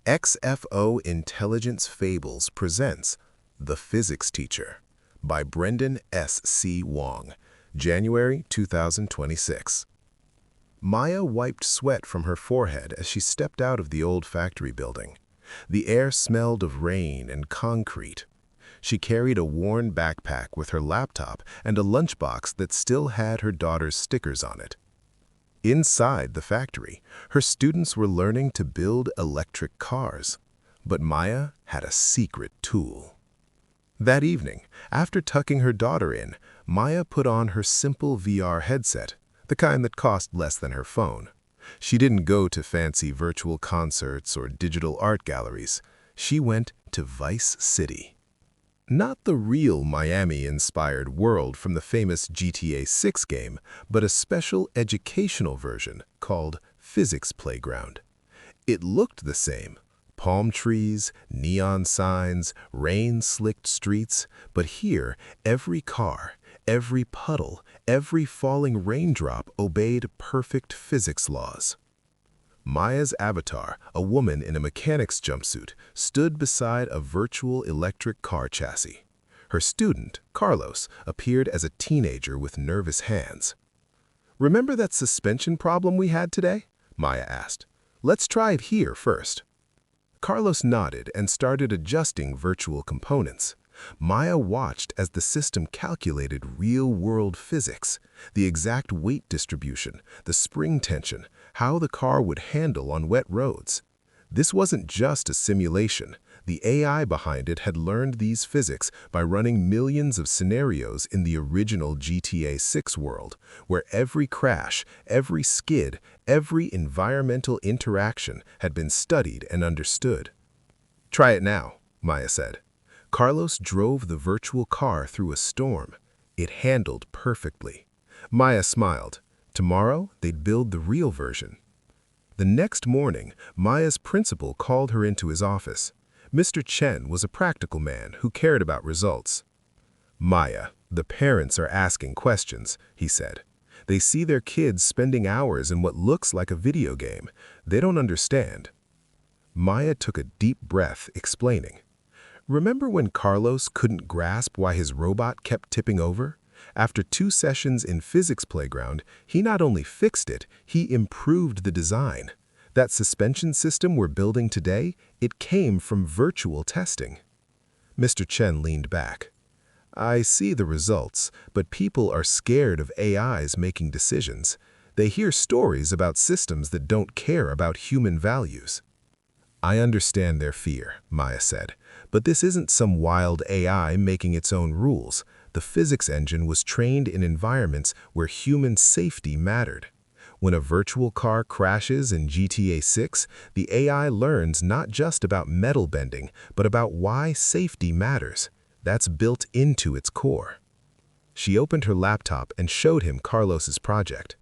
XFO Intelligence Fables presents The Physics Teacher by Brendan S. C. Wong, January 2026. Maya wiped sweat from her forehead as she stepped out of the old factory building. The air smelled of rain and concrete. She carried a worn backpack with her laptop and a lunchbox that still had her daughter's stickers on it. Inside the factory, her students were learning to build electric cars, but Maya had a secret tool. That evening, after tucking her daughter in, Maya put on her simple VR headset, the kind that cost less than her phone. She didn't go to fancy virtual concerts or digital art galleries. She went to Vice City. Not the real Miami-inspired world from the famous GTA 6 game, but a special educational version called Physics Playground. It looked the same. Palm trees, neon signs, rain-slicked streets, but here every car, every puddle, every falling raindrop obeyed perfect physics laws. Maya's avatar, a woman in a mechanic's jumpsuit, stood beside a virtual electric car chassis. Her student, Carlos, appeared as a teenager with nervous hands. "Remember that suspension problem we had today?" Maya asked. "Let's try it here first." Carlos nodded and started adjusting virtual components. Maya watched as the system calculated real-world physics, the exact weight distribution, the spring tension, how the car would handle on wet roads. This wasn't just a simulation. The AI behind it had learned these physics by running millions of scenarios in the original GTA 6 world, where every crash, every skid, every environmental interaction had been studied and understood. "Try it now," Maya said. Carlos drove the virtual car through a storm. It handled perfectly. Maya smiled. Tomorrow, they'd build the real version. The next morning, Maya's principal called her into his office. Mr. Chen was a practical man who cared about results. "Maya, the parents are asking questions," he said. "They see their kids spending hours in what looks like a video game. They don't understand." Maya took a deep breath, explaining. "Remember when Carlos couldn't grasp why his robot kept tipping over? After 2 sessions in Physics Playground, he not only fixed it, he improved the design. That suspension system we're building today, it came from virtual testing." Mr. Chen leaned back. "I see the results, but people are scared of AIs making decisions. They hear stories about systems that don't care about human values." "I understand their fear," Maya said, "but this isn't some wild AI making its own rules. The physics engine was trained in environments where human safety mattered. When a virtual car crashes in GTA 6, the AI learns not just about metal bending, but about why safety matters. That's built into its core." She opened her laptop and showed him Carlos's project.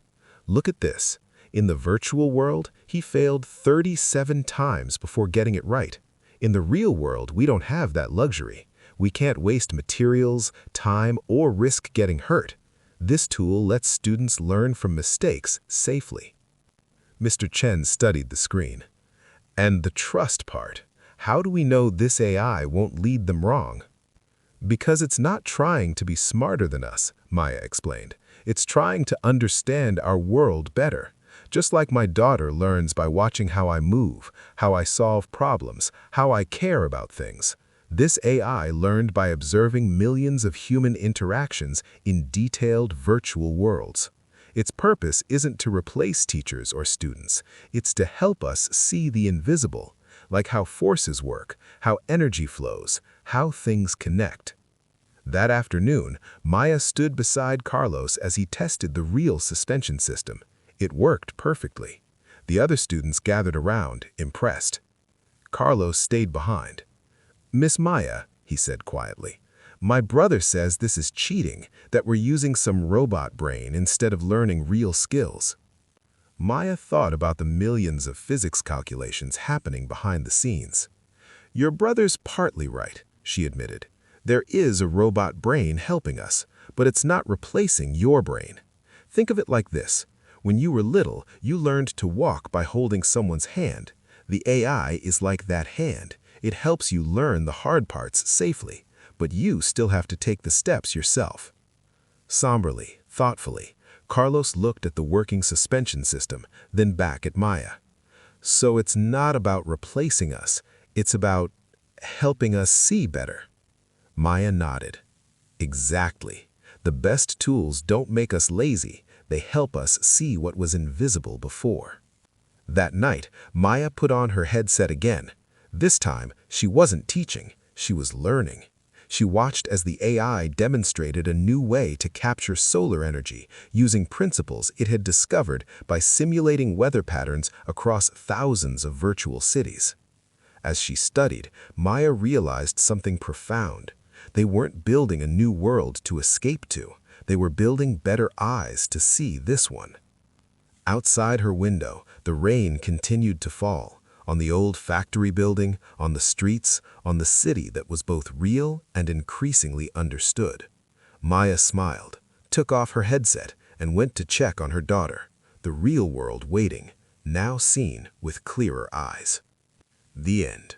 "Look at this. In the virtual world, he failed 37 times before getting it right. In the real world, we don't have that luxury. We can't waste materials, time, or risk getting hurt. This tool lets students learn from mistakes safely." Mr. Chen studied the screen. "And the trust part. How do we know this AI won't lead them wrong?" "Because it's not trying to be smarter than us," Maya explained. "It's trying to understand our world better. Just like my daughter learns by watching how I move, how I solve problems, how I care about things. This AI learned by observing millions of human interactions in detailed virtual worlds. Its purpose isn't to replace teachers or students. It's to help us see the invisible, like how forces work, how energy flows, how things connect." That afternoon, Maya stood beside Carlos as he tested the real suspension system. It worked perfectly. The other students gathered around, impressed. Carlos stayed behind. "Miss Maya," he said quietly, "my brother says this is cheating, that we're using some robot brain instead of learning real skills." Maya thought about the millions of physics calculations happening behind the scenes. "Your brother's partly right," she admitted. "There is a robot brain helping us, but it's not replacing your brain. Think of it like this. When you were little, you learned to walk by holding someone's hand. The AI is like that hand. It helps you learn the hard parts safely, but you still have to take the steps yourself. Somberly, thoughtfully, Carlos looked at the working suspension system, then back at Maya. So it's not about replacing us, it's about helping us see better. Maya nodded. Exactly. The best tools don't make us lazy, they help us see what was invisible before. That night, Maya put on her headset again. This time, she wasn't teaching, she was learning. She watched as the AI demonstrated a new way to capture solar energy using principles it had discovered by simulating weather patterns across thousands of virtual cities. As she studied, Maya realized something profound. They weren't building a new world to escape to. They were building better eyes to see this one. Outside her window, the rain continued to fall, on the old factory building, on the streets, on the city that was both real and increasingly understood. Maya smiled, took off her headset, and went to check on her daughter, the real world waiting, now seen with clearer eyes. The end.